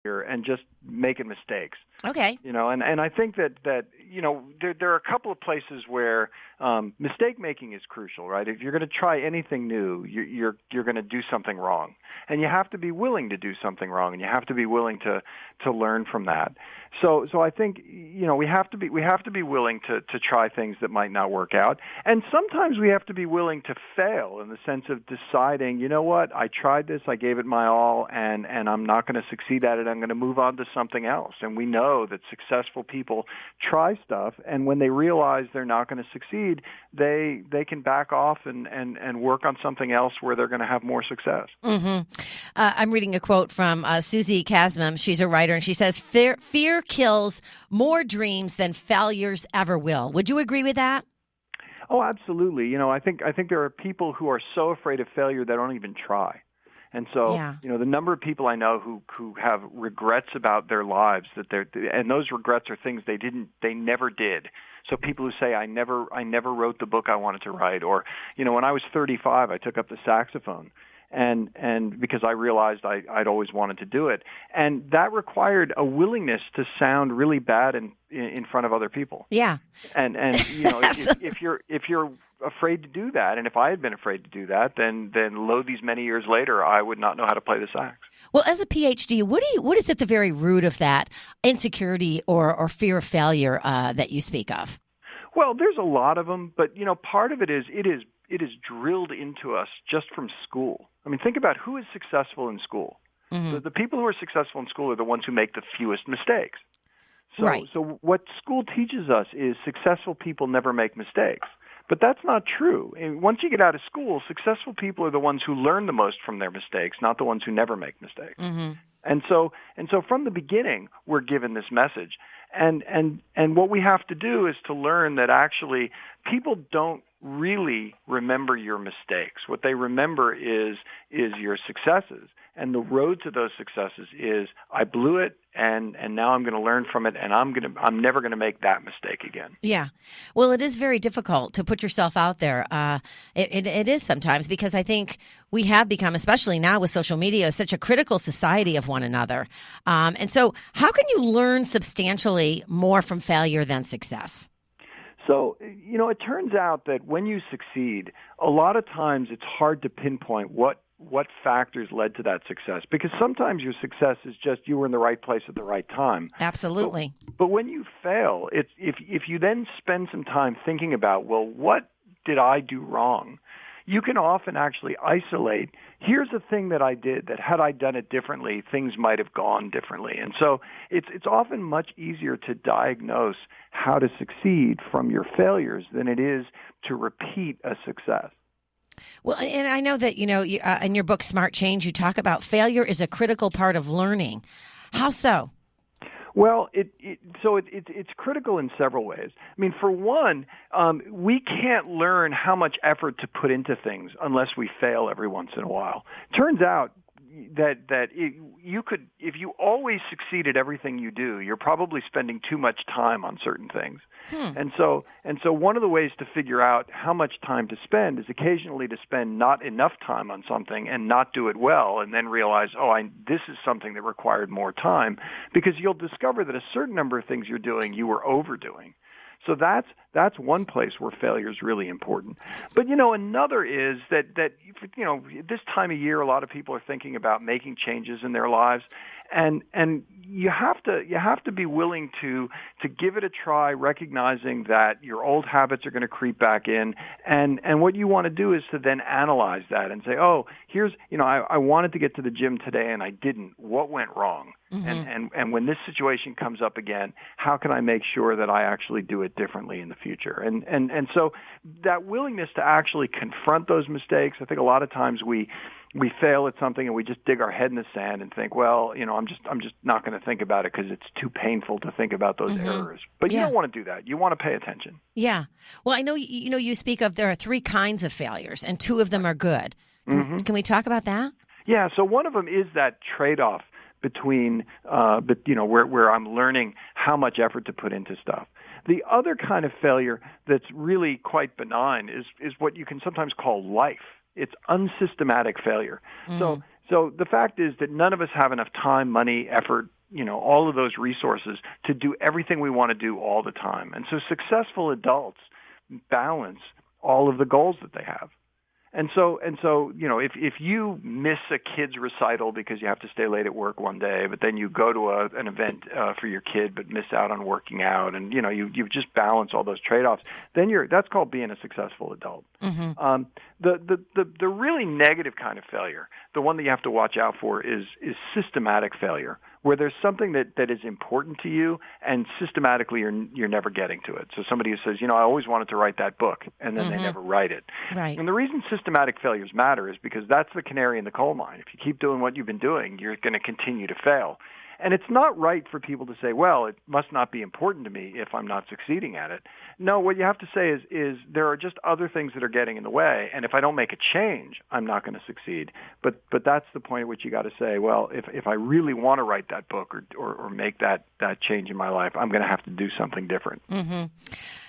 and just making mistakes. Okay. And I think that there are a couple of places where mistake making is crucial, right? If you're going to try anything new, you're going to do something wrong, and you have to be willing to do something wrong, and you have to be willing to learn from that. So I think we have to be willing to try things that might not work out, and sometimes we have to be willing to fail in the sense of deciding, you know what, I tried this, I gave it my all, and I'm not going to succeed at it. I'm going to move on to something else. And we know that successful people try stuff, and when they realize they're not going to succeed, they can back off and work on something else where they're going to have more success. Mm-hmm. I'm reading a quote from Susie Kasmem. She's a writer, and she says, fear kills more dreams than failures ever will. Would you agree with that? Oh, absolutely. I think there are people who are so afraid of failure they don't even try. And so, the number of people I know who have regrets about their lives and those regrets are things they never did. So people who say, I never wrote the book I wanted to write, or, when I was 35, I took up the saxophone. And because I realized I'd always wanted to do it. And that required a willingness to sound really bad in front of other people. Yeah. And if you're afraid to do that, and if I had been afraid to do that, then lo, these many years later, I would not know how to play the sax. Well, as a PhD, what is at the very root of that insecurity or fear of failure that you speak of? Well, there's a lot of them, but part of it is drilled into us just from school. I mean, think about who is successful in school. Mm-hmm. The people who are successful in school are the ones who make the fewest mistakes. So what school teaches us is successful people never make mistakes. But that's not true. And once you get out of school, successful people are the ones who learn the most from their mistakes, not the ones who never make mistakes. Mm-hmm. And so from the beginning, we're given this message. And what we have to do is to learn that actually people don't really remember your mistakes. What they remember is your successes. And the road to those successes is I blew it, and now I'm going to learn from it, and I'm never going to make that mistake again. Yeah. Well, it is very difficult to put yourself out there. It is sometimes, because I think we have become, especially now with social media, such a critical society of one another. And so how can you learn substantially more from failure than success? So, it turns out that when you succeed, a lot of times it's hard to pinpoint what factors led to that success, because sometimes your success is just you were in the right place at the right time. Absolutely. But when you fail, if you then spend some time thinking about, well, what did I do wrong? You can often actually isolate, here's the thing that I did that had I done it differently, things might have gone differently. And so it's often much easier to diagnose how to succeed from your failures than it is to repeat a success. Well, and I know that, in your book, Smart Change, you talk about failure is a critical part of learning. How so? Well, it's critical in several ways. I mean, for one, we can't learn how much effort to put into things unless we fail every once in a while. Turns out that you could, if you always succeed at everything you do, you're probably spending too much time on certain things. And so one of the ways to figure out how much time to spend is occasionally to spend not enough time on something and not do it well, and then realize, this is something that required more time, because you'll discover that a certain number of things you're doing you were overdoing. So that's one place where failure is really important. But another is that this time of year, a lot of people are thinking about making changes in their lives, and you have to be willing to give it a try, recognizing that your old habits are going to creep back in, and what you want to do is to then analyze that and say, here's I wanted to get to the gym today and I didn't. What went wrong? Mm-hmm. And when this situation comes up again, how can I make sure that I actually do it differently in the future? And so that willingness to actually confront those mistakes, I think a lot of times we fail at something and we just dig our head in the sand and think, well, I'm just not going to think about it because it's too painful to think about those errors. But you don't want to do that. You want to pay attention. Yeah. Well, I know you speak of there are 3 kinds of failures and 2 of them are good. Can we talk about that? Yeah. So one of them is that trade-off between, where I'm learning how much effort to put into stuff. The other kind of failure that's really quite benign is what you can sometimes call life. It's unsystematic failure. So the fact is that none of us have enough time, money, effort, all of those resources to do everything we want to do all the time. And so successful adults balance all of the goals that they have. And so, if you miss a kid's recital because you have to stay late at work one day, but then you go to an event for your kid but miss out on working out, and you've just balanced all those trade-offs, then that's called being a successful adult. Mm-hmm. The really negative kind of failure, the one that you have to watch out for, is systematic failure, where there's something that is important to you, and systematically you're never getting to it. So somebody who says, I always wanted to write that book, and then they never write it. Right. And the reason systematic failures matter is because that's the canary in the coal mine. If you keep doing what you've been doing, you're going to continue to fail. And it's not right for people to say, well, it must not be important to me if I'm not succeeding at it. No, what you have to say is there are just other things that are getting in the way, and if I don't make a change, I'm not going to succeed. But that's the point at which you got to say, well, if I really want to write that book or make that change in my life, I'm going to have to do something different. Mm-hmm.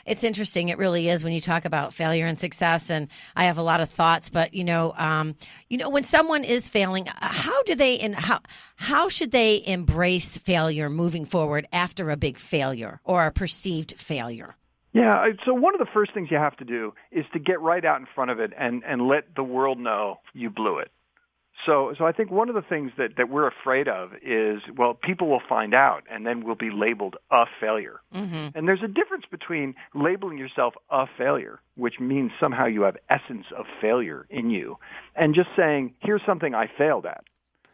It's interesting. It really is when you talk about failure and success, and I have a lot of thoughts. But when someone is failing, how should they embrace failure moving forward after a big failure or a perceived failure? Yeah. So one of the first things you have to do is to get right out in front of it and let the world know you blew it. So I think one of the things that we're afraid of is, well, people will find out and then we'll be labeled a failure. Mm-hmm. And there's a difference between labeling yourself a failure, which means somehow you have essence of failure in you, and just saying, here's something I failed at.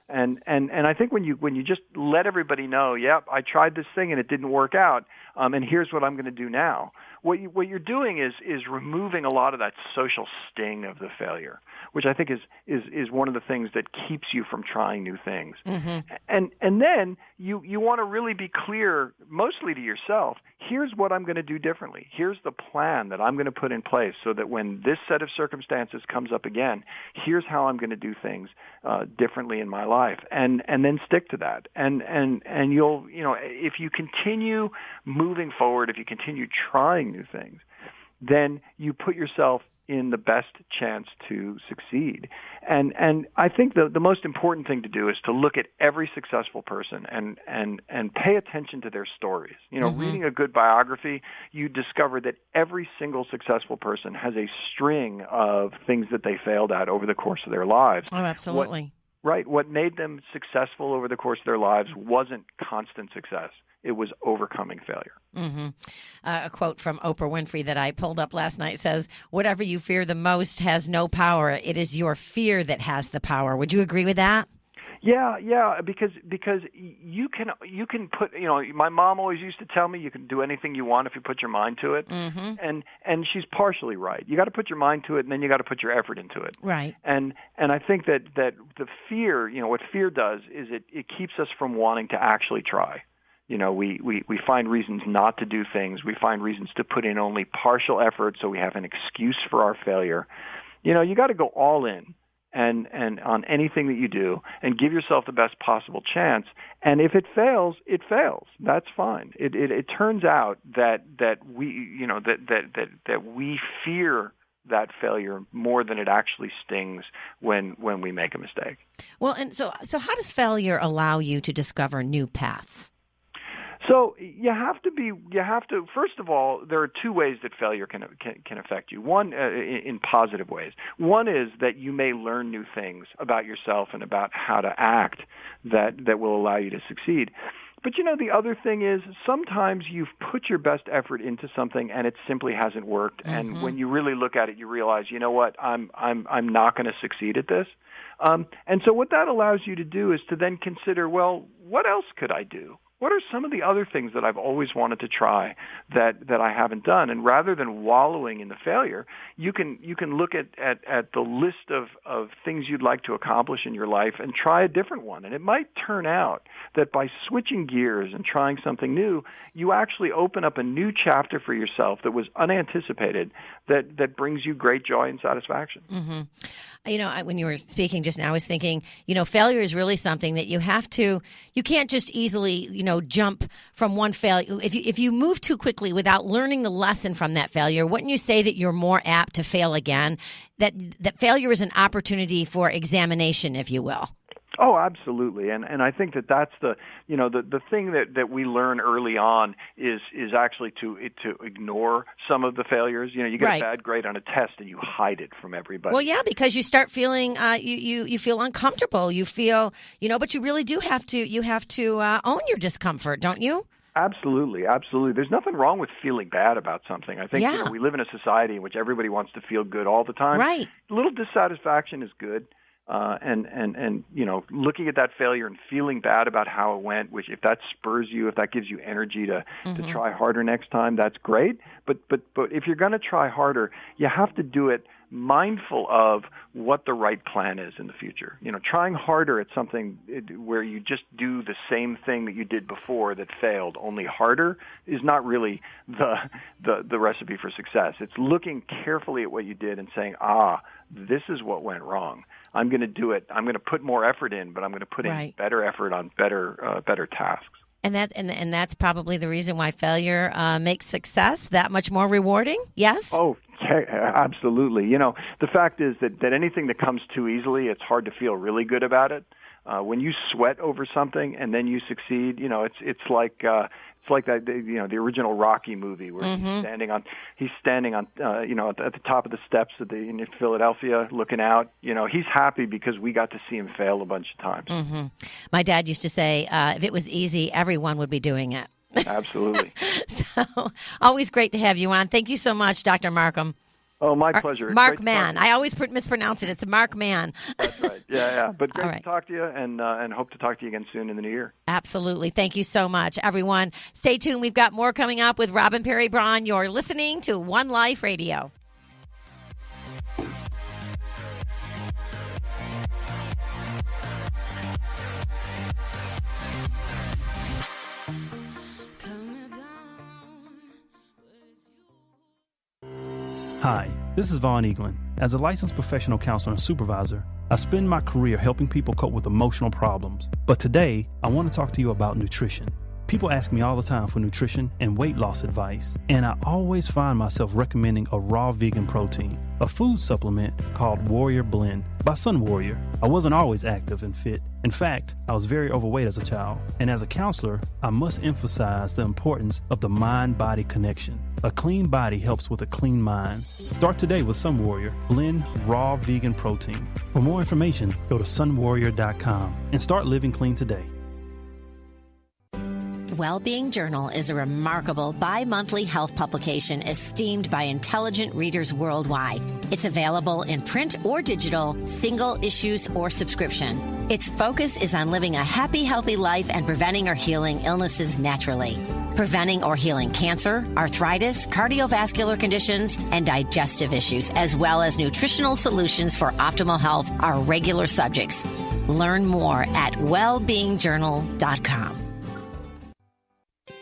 And I think when you just let everybody know, yep, I tried this thing and it didn't work out, and here's what I'm going to do now. What you're doing is removing a lot of that social sting of the failure, which I think is one of the things that keeps you from trying new things. Mm-hmm. And then you want to really be clear, mostly to yourself. Here's what I'm going to do differently. Here's the plan that I'm going to put in place so that when this set of circumstances comes up again, here's how I'm going to do things differently in my life, and then stick to that. And you'll, if you continue moving forward, if you continue trying new things, then you put yourself in the best chance to succeed. And I think the most important thing to do is to look at every successful person and pay attention to their stories. Mm-hmm. Reading a good biography, you discover that every single successful person has a string of things that they failed at over the course of their lives. Oh, absolutely. What made them successful over the course of their lives wasn't constant success. It was overcoming failure. Mm-hmm. A quote from Oprah Winfrey that I pulled up last night says, "Whatever you fear the most has no power. It is your fear that has the power." Would you agree with that? Yeah, because you can put, my mom always used to tell me you can do anything you want if you put your mind to it. Mm-hmm. And she's partially right. You got to put your mind to it, and then you got to put your effort into it. Right. And I think that the fear, what fear does is it keeps us from wanting to actually try. We find reasons not to do things. We find reasons to put in only partial effort, so we have an excuse for our failure. You got to go all in. And on anything that you do, and give yourself the best possible chance. And if it fails, it fails. That's fine. It turns out that we that we fear that failure more than it actually stings when we make a mistake. Well, and so how does failure allow you to discover new paths? So you have to, first of all, there are two ways that failure can affect you. One, in positive ways. One is that you may learn new things about yourself and about how to act that will allow you to succeed. But the other thing is sometimes you've put your best effort into something and it simply hasn't worked. Mm-hmm. And when you really look at it, you realize, what, I'm not going to succeid at this. And so what that allows you to do is to then consider, well, what else could I do? What are some of the other things that I've always wanted to try that I haven't done? And rather than wallowing in the failure, you can look at the list of things you'd like to accomplish in your life and try a different one. And it might turn out that by switching gears and trying something new, you actually open up a new chapter for yourself that was unanticipated that brings you great joy and satisfaction. Mm-hmm. When you were speaking just now, I was thinking, failure is really something that you can't just easily, jump from one failure. If you move too quickly without learning the lesson from that failure, wouldn't you say that you're more apt to fail again? That failure is an opportunity for examination, if you will. Oh, absolutely, and I think that's the the thing that we learn early on is actually to ignore some of the failures. You get a bad grade on a test and you hide it from everybody. Well, yeah, because you start feeling you feel uncomfortable. You feel but you really do have to own your discomfort, don't you? Absolutely. There's nothing wrong with feeling bad about something. I think we live in a society in which everybody wants to feel good all the time. Right. A little dissatisfaction is good. And looking at that failure and feeling bad about how it went, which if that spurs you, if that gives you energy to try harder next time, that's great. But if you're going to try harder, you have to do it mindful of what the right plan is in the future. Trying harder at something where you just do the same thing that you did before that failed, only harder, is not really the recipe for success. It's looking carefully at what you did and saying, this is what went wrong. I'm going to do it. I'm going to put more effort in, but I'm going to put in better effort on better tasks. And that's probably the reason why failure makes success that much more rewarding. Yes. Oh, absolutely. The fact is that anything that comes too easily, it's hard to feel really good about it. When you sweat over something and then you succeed, it's like that the original Rocky movie where he's standing on at the top of the steps in Philadelphia looking out. He's happy because we got to see him fail a bunch of times. Mm-hmm. My dad used to say, if it was easy, everyone would be doing it. Absolutely. So always great to have you on. Thank you so much, Dr. Markham. Oh, my pleasure. Markman. I always mispronounce it. It's Markman. That's right. Yeah. But great to talk to you, and hope to talk to you again soon in the new year. Absolutely. Thank you so much, everyone. Stay tuned. We've got more coming up with Robin Perry Braun. You're listening to One Life Radio. Hi, this is Vaughn Eaglin. As a licensed professional counselor and supervisor, I spend my career helping people cope with emotional problems. But today, I want to talk to you about nutrition. People ask me all the time for nutrition and weight loss advice, and I always find myself recommending a raw vegan protein, a food supplement called Warrior Blend by Sun Warrior. I wasn't always active and fit. In fact, I was very overweight as a child, and as a counselor, I must emphasize the importance of the mind-body connection. A clean body helps with a clean mind. Start today with Sun Warrior Blend Raw Vegan Protein. For more information, go to sunwarrior.com and start living clean today. Wellbeing Journal is a remarkable bi-monthly health publication esteemed by intelligent readers worldwide. It's available in print or digital, single issues or subscription. Its focus is on living a happy, healthy life and preventing or healing illnesses naturally. Preventing or healing cancer, arthritis, cardiovascular conditions, and digestive issues, as well as nutritional solutions for optimal health are regular subjects. Learn more at wellbeingjournal.com.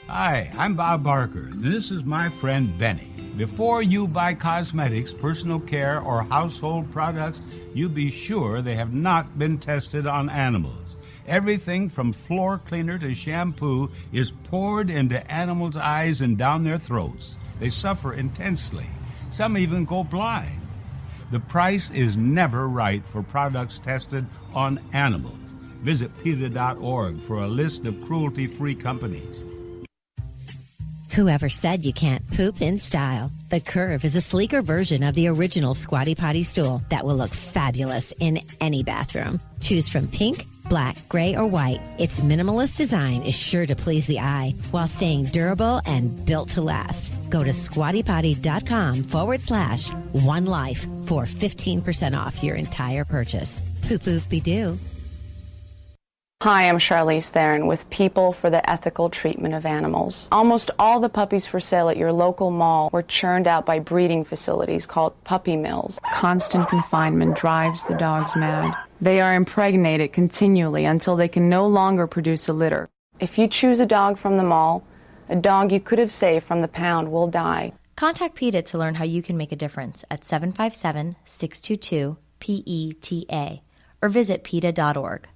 Hi, I'm Bob Barker. This is my friend Benny. Before you buy cosmetics, personal care, or household products, you be sure they have not been tested on animals. Everything from floor cleaner to shampoo is poured into animals' eyes and down their throats. They suffer intensely. Some even go blind. The price is never right for products tested on animals. Visit PETA.org for a list of cruelty-free companies. Whoever said you can't poop in style? The Curve is a sleeker version of the original Squatty Potty stool that will look fabulous in any bathroom. Choose from pink, black, gray, or white. Its minimalist design is sure to please the eye while staying durable and built to last. Go to squattypotty.com/onelife for 15% off your entire purchase. Poop-oop-be-doo. Hi, I'm Charlize Theron with People for the Ethical Treatment of Animals. Almost all the puppies for sale at your local mall were churned out by breeding facilities called puppy mills. Constant confinement drives the dogs mad. They are impregnated continually until they can no longer produce a litter. If you choose a dog from the mall, a dog you could have saved from the pound will die. Contact PETA to learn how you can make a difference at 757-622-PETA or visit PETA.org.